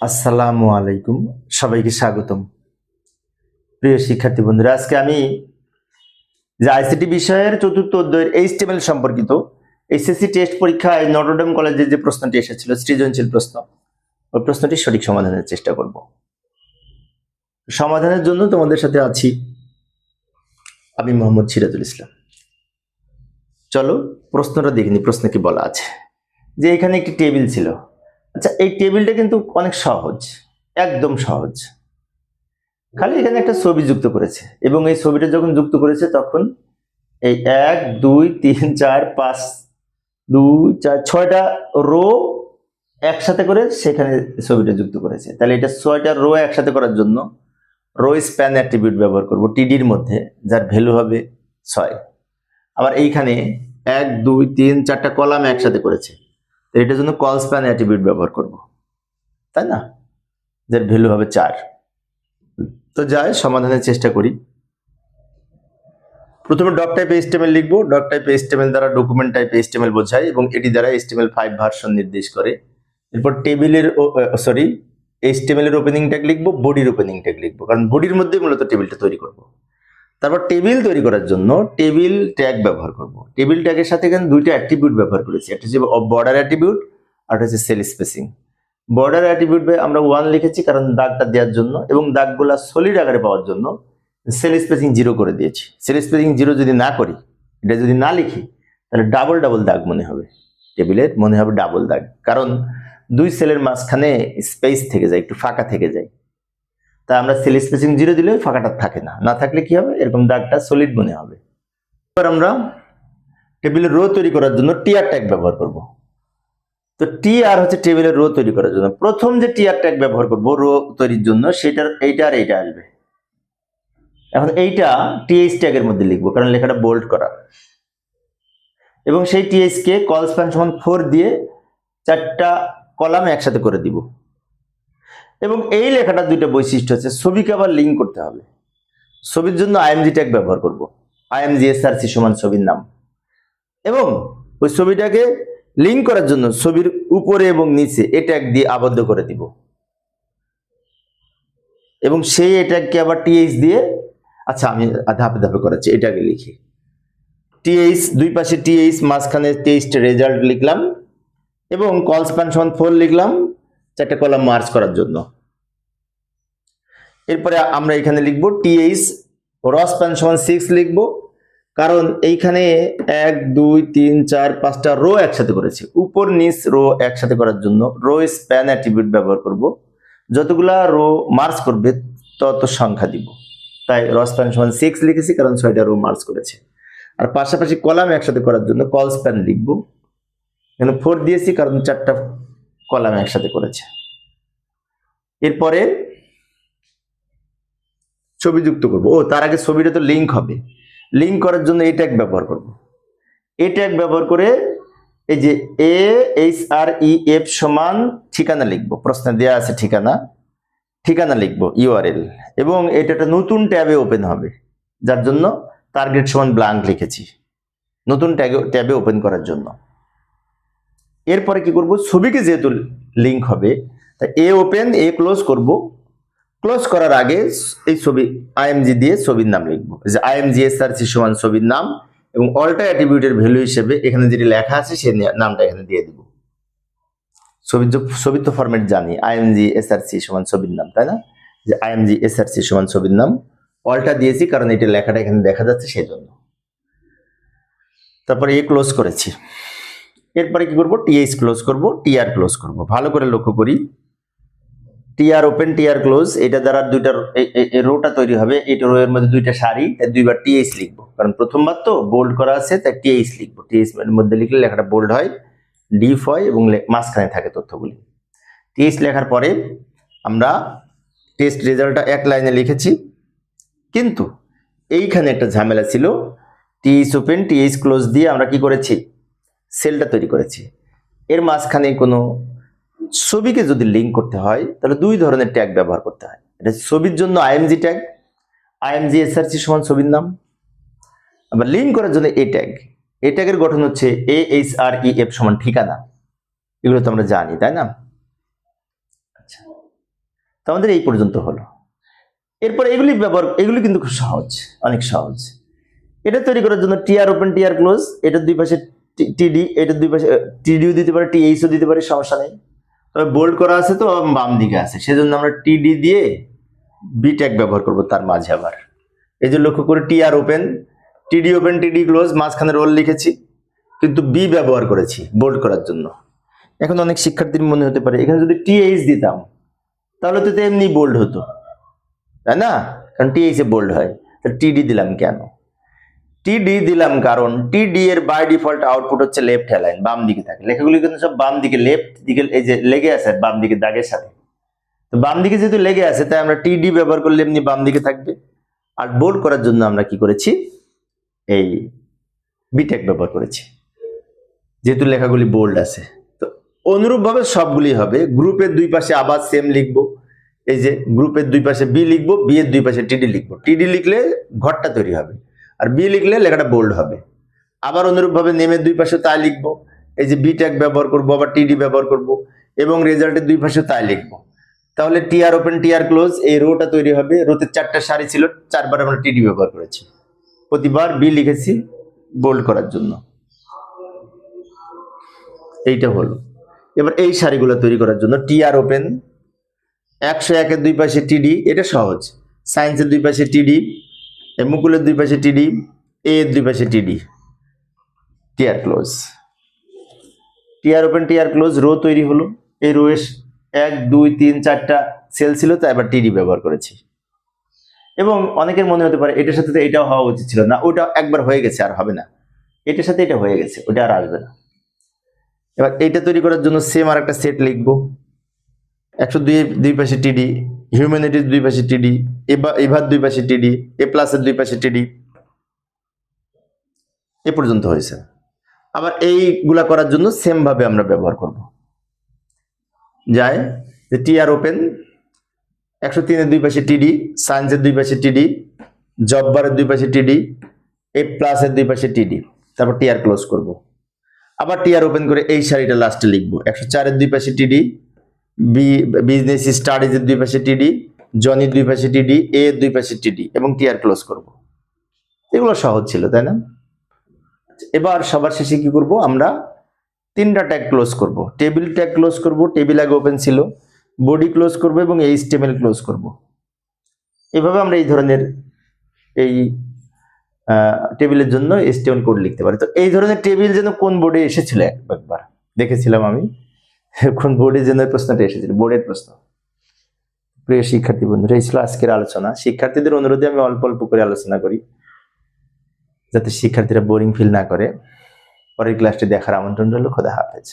আসসালামু আলাইকুম, সবাইকে স্বাগতম। প্রিয় শিক্ষার্থী বন্ধুরা, আজকে আমি যে আইসিটি বিষয়ের চতুর্থ অধ্যায়ের এইচটিএমএল সম্পর্কিত এসএসসি টেস্ট পরীক্ষায় নটরডেম কলেজে যে প্রশ্নটি এসেছিল, সৃজনশীল প্রশ্ন, ওই প্রশ্নটি সঠিক সমাধানের চেষ্টা করব। সমাধানের জন্য তোমাদের সাথে আছি আমি মোহাম্মদ সিরাজুল ইসলাম। চলো প্রশ্নটা দেখে নি। প্রশ্নে কি বলা আছে, যে এখানে একটি টেবিল ছিল। আচ্ছা, এই টেবিলটা কিন্তু অনেক সহজ, একদম সহজ। খালি এখানে একটা ছবি যুক্ত করেছে, এবং এই ছবিটা যখন যুক্ত করেছে তখন এই 1 2 3 4 5 2 4 6টা রো একসাথে করে সেখানে ছবিটা যুক্ত করেছে। তাহলে এটা 6টা রো একসাথে করার জন্য রো স্প্যান অ্যাট্রিবিউট ব্যবহার করব টিডির মধ্যে, যার ভ্যালু হবে 6। আবার এইখানে 1 2 3 4টা কলাম একসাথে করেছে, তো এটার জন্য কল স্প্যান অ্যাট্রিবিউট ব্যবহার করব, তাই না, যার ভ্যালু হবে 4। তো যাই সমাধানের চেষ্টা করি। প্রথমে ডক টাইপ এইচটিএমএল লিখবো। ডক টাইপ এইচটিএমএল দ্বারা ডকুমেন্ট টাইপ এইচটিএমএল বোঝায়, এবং এটি দ্বারা HTML5 ভার্সন নির্দেশ করে। এরপর টেবিলের এইচটিএমএল এর ওপেনিং ট্যাগ লিখবো, বডির ওপেনিং ট্যাগ লিখবো, কারণ বডির মধ্যে মূলত টেবিলটা তৈরি করব। তারপর টেবিল তৈরি করার জন্য টেবিল ট্যাগ ব্যবহার করব। টেবিল ট্যাগের সাথে এখানে দুইটা অ্যাট্রিবিউট ব্যবহার করেছি, একটা হচ্ছে বর্ডার অ্যাট্রিবিউট আর একটা হচ্ছে সেল স্পেসিং। বর্ডার অ্যাট্রিবিউট আমরা 1 লিখেছি কারণ দাগটা দেওয়ার জন্য, এবং দাগগুলা সলিড আকারে পাওয়ার জন্য সেল স্পেসিং 0 করে দিয়েছি। সেল স্পেসিং 0 যদি না করি, এটা যদি না লিখি, তাহলে ডাবল ডাবল দাগ মনে হবে, টেবিলের মনে হবে ডাবল দাগ, কারণ দুই সেলের মাঝখানে স্পেস থেকে যায়, একটু ফাঁকা থেকে যায়। তা আমরা সেল স্পেসিং 0 দিলে ফাঁকাটা থাকে না, না থাকলে কি হবে, এরকম দাগটা সলিড মনে হবে। এবার আমরা টেবিলের রো তৈরি করার জন্য টিআর ট্যাগ ব্যবহার করব। তো টিআর হচ্ছে টেবিলের রো তৈরি করার জন্য প্রথম যে টিআর ট্যাগ ব্যবহার করব রো তৈরির জন্য, সেটার এইটা আর এইটা আসবে। এখন এইটা টিএইচ ট্যাগের মধ্যে লিখবো, কারণ লেখাটা বোল্ড করা, এবং সেই টিএইচ কে কল স্প্যান সমান 4 দিয়ে 4টা কলাম একসাথে করে দিব। এবং এই লেখাটা দুইটা বৈশিষ্ট্য আছে, ছবিকে আবার লিঙ্ক করতে হবে। ছবির জন্য আইএমজি ট্যাগ ব্যবহার করব, আইএমজি এসআরসি সমান ছবির নাম, এবং ওই ছবিটাকে লিঙ্ক করার জন্য ছবির উপরে এবং নিচে এ ট্যাগ দিয়ে আবদ্ধ করে দিব, এবং সেই ট্যাগকে আবার টিএইচ দিয়ে, আচ্ছা আমি ধাপে ধাপে করাচ্ছি, এটাকে লিখি। টিএইচ দুই পাশে টিএইচ, মাঝখানে টেস্ট রেজাল্ট লিখলাম, এবং কল স্প্যান সমান 4 লিখলাম 4টা কলাম মার্জ করার জন্য। এরপরে আমরা এখানে লিখব টিএইচ র স্প্যান সমান 6 লিখব, কারণ এইখানে 1 2 3 4 5টা রো একসাথে করেছি, উপর নিচ রো একসাথে করার জন্য রো স্প্যান অ্যাট্রিবিউট ব্যবহার করব। যতগুলা রো মার্জ করবে তত সংখ্যা দিব, তাই র স্প্যান সমান 6 লিখেছি, কারণ 6টা রো মার্জ করেছে। আর পাশাপাশি কলাম একসাথে করার জন্য কল স্প্যান লিখবো, এখানে 4 দিয়েছি কারণ 4টা কলাম একসাথে করেছে। এরপরে ছবি যুক্ত করব। তার আগে ছবিটা তো লিঙ্ক হবে, লিঙ্ক করার জন্য এই ট্যাগ ব্যবহার করব। এই ট্যাগ ব্যবহার করে এই যে AHREF সমান ঠিকানা লিখবো, প্রশ্নে দেওয়া আছে ঠিকানা লিখবো ইউআরএল, এবং এটা একটা নতুন ট্যাবে ওপেন হবে, যার জন্য টার্গেট সমান ব্ল্যাঙ্ক লিখেছি, নতুন ট্যাবে ওপেন করার জন্য। এরপরে কি করব, ছবিকে যেহেতু লিঙ্ক হবে তাই এ ওপেন এ ক্লোজ করব। ক্লোজ করার আগে এই ছবি আইএমজি দিয়ে ছবির নাম লিখবো, যে আইএমজি এসআরসি সমান ছবির নাম, এবং অল্টা অ্যাট্রিবিউটের ভ্যালু হিসেবে এখানে যেটি লেখা আছে সেই নামটা এখানে দিয়ে দিব। ছবির তো ফরম্যাট জানি, আইএমজি এসআরসি সমান ছবির নাম, তাই না, যে আইএমজি এসআরসি সমান ছবির নাম। অল্টা দিয়েছি কারণ এটা লেখাটা এখানে দেখা যাচ্ছে সেই জন্য। তারপরে এ ক্লোজ করেছি। এরপরে কি করব, টিএইচ ক্লোজ করব, টিআর ক্লোজ করব। ভালো করে লক্ষ্য করি, টিআর ওপেন টিআর ক্লোজ, এটা দ্বারা দুইটা রোটা তৈরি হবে, এটা রো এর মধ্যে দুইটা সারি, তাই দুইবার টিএইচ লিখবো, কারণ প্রথমবার তো বোল্ড করা আছে তাই টিএইচ লিখবো। টিএইচ এর মধ্যে লিখলে লেখাটা বোল্ড হয়, ডিপ হয়, এবং মাঝখানে থাকে তথ্যগুলি। টিএইচ লেখার পরে আমরা টেস্ট রেজাল্টটা এক লাইনে লিখেছি, কিন্তু এইখানে একটা ঝামেলা ছিল। টিএইচ ওপেন টিএইচ ক্লোজ দিয়ে আমরা কি করেছি, সেলটা তৈরি করেছি। এর মাঝখানে কোনো ছবিকে যদি লিঙ্ক করতে হয় তাহলে দুই ধরনের ট্যাগ ব্যবহার করতে হয়। এটা ছবির জন্য আইএমজি ট্যাগ, আইএমজি এসআরসি সমান ছবির নাম। আবার লিঙ্ক করার জন্য এই ট্যাগের গঠন হচ্ছে AHREF সমান ঠিকানা। এগুলো তো আমরা জানি, তাই না। আচ্ছা, তো আমাদের এই পর্যন্ত হলো। এরপর এগুলি কিন্তু খুব সহজ, অনেক সহজ। এটা তৈরি করার জন্য টিআর ওপেন টিআর ক্লোজ, এটার দুই পাশে টিডি, এটার দুই পাশে টিডিও দিতে পারে, টিএইচও দিতে পারে, সমস্যা নেই। তবে বোল্ড করা আছে তো বাম দিকে আছে, সেজন্য আমরা টিডি দিয়ে বি ট্যাগ ব্যবহার করব তার মাঝে। আবার এই যে লক্ষ্য করে TR open, TD open, TD close, মাঝখানে রোল লিখেছি, কিন্তু বি ব্যবহার করেছি বোল্ড করার জন্য। এখন অনেক শিক্ষার্থীর মনে হতে পারে এখানে যদি টিএইচ দিতাম তাহলে তো এমনি বোল্ড হতো, তাই না? কারণ টিএইচ এ বোল্ড হয়, তো টিডি দিলাম কেন? টিডি দিলাম কারণ টিডি এর বাই ডিফল্ট আউটপুট হচ্ছে লেফট অ্যালাইন, বাম দিকে থাকে। লেখাগুলি কিন্তু সব বাম দিকে, লেফট দিকে এই যে লেগে আছে বাম দিকে দাগের সাথে, তো বাম দিকে যেহেতু লেগে আছে তাই আমরা টিডি ব্যবহার করলে এমনি বাম দিকে থাকবে। আর বোল্ড করার জন্য আমরা কি করেছি, এই বিটেক ব্যবহার করেছি, যেহেতু লেখাগুলি বোল্ড আছে। তো অনুরূপভাবে সবগুলি হবে। গ্রুপের দুই পাশে আবার সেম লিখবো, এই যে গ্রুপের দুই পাশে বি লিখবো, বি এর দুই পাশে টিডি লিখবো। টিডি লিখলে ঘরটা তৈরি হবে, আর বি লিখলে লেখাটা বোল্ড হবে। আবার অনুরূপভাবে নেমের দুই পাশে তাই লিখবো, এই যে বি ট্যাগ ব্যবহার করবো, আবার টিডি ব্যবহার করব, এবং রেজাল্টের দুই পাশে তাই লিখবো। তাহলে টিআর ওপেন টিআর ক্লোজ, এই রোটা তৈরি হবে। রোতে 4টা সারি ছিল, 4বার আমরা টিডি ব্যবহার করেছি, প্রতিবার বি লিখেছি বোল্ড করার জন্য। এইটা হলো। এবার এই সারিগুলো তৈরি করার জন্য টিআর ওপেন 101 এর দুই পাশে টিডি, এটা সহজ। সায়েন্সের দুই পাশে টিডি, মুকুলের দুই পাশে টিডি, এ এর দুই পাশে TD, TR close. TR open TR close row তৈরি হলো। এই রো এর 1 2 3 4টা সেল ছিল, তাই এবার টিডি ব্যবহার করেছি। এবং অনেকের মনে হতে পারে এটার সাথে তো এটাও হওয়া উচিত ছিল, না, ওটা একবার হয়ে গেছে, আর হবে না। এটার সাথে এটা হয়ে গেছে, ওটা আর আসবে না। এবার এইটা তৈরি করার জন্য সেম আর একটা সেট লিখবো। 102 এর দুই পাশে টিডি, হিউম্যানিটির দুই পাশে টিডি, এভার দুই পাশে টিডি, এ প্লাসের দুই পাশে টিডি, এ পর্যন্ত হয়েছে। আবার এইগুলা করার জন্য সেম ভাবে আমরা ব্যবহার করব। যায় যে টিআর ওপেন 103 এর দুই পাশে টিডি, সায়েন্সের দুই পাশে টিডি, জববারের দুই পাশে টিডি, এ প্লাসের দুই পাশে টিডি, তারপর টিআর ক্লোজ করব। আবার টিআর ওপেন করে এই সারিটা লাস্টে লিখবো। 104 এর দুই পাশে টিডি, বিজনেস স্টাডিজের দুই পাশে টিডি, জনির দুই পাশে টিডি, এ এর দুই পাশে টিডি, এবং টিআর ক্লোজ করব। এগুলো সহজ ছিল, তাই না? এবার সবার শেষে কি করব, আমরা 3টা ট্যাগ ক্লোজ করব। টেবিল ট্যাগ ক্লোজ করব, টেবিল আগে ওপেন ছিল, বডি ক্লোজ করব, এবং এইচটিএমএল ক্লোজ করব। এভাবে আমরা এই ধরনের এই টেবিলের জন্য এইচটিএমএল কোড লিখতে পারি। তো এই ধরনের টেবিল যেন কোন বোর্ডে এসেছিল একবার দেখেছিলাম আমি, কোন বোর্ডে যেন প্রশ্নটা এসেছিল, বোর্ডের প্রশ্ন। প্রিয় শিক্ষার্থী বন্ধুরা, এই ছিল আজকের আলোচনা। শিক্ষার্থীদের অনুরোধে আমি অল্প অল্প করে আলোচনা করি, যাতে শিক্ষার্থীরা বোরিং ফিল না করে। পরের ক্লাসটি দেখার আমন্ত্রণ রইল। খোদা হাফেজ।